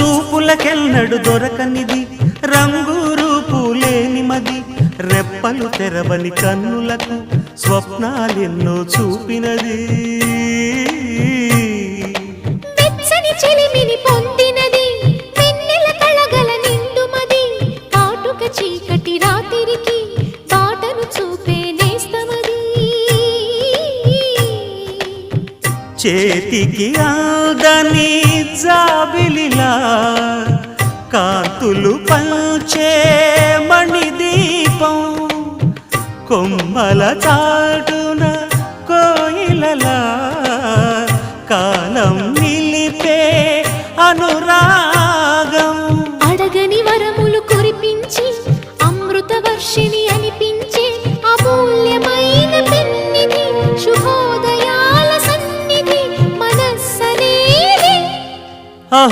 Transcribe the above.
చూపులకెన్నడు దొరకనిది రంగు రూపు లేని మది రెప్పలు తెరవని కన్నులకు స్వప్నాలెన్నో చూపినది వెచ్చని చెలిమిని పొందినది వెన్నెల కళగల నిండుమది కాటుక చీకటి రాత్రికి బాటను చూపే నేస్తమది చేతికి ఆదని జాబిలిలా కాంతులు పంచే మణిదీపం కొమ్మల చాటున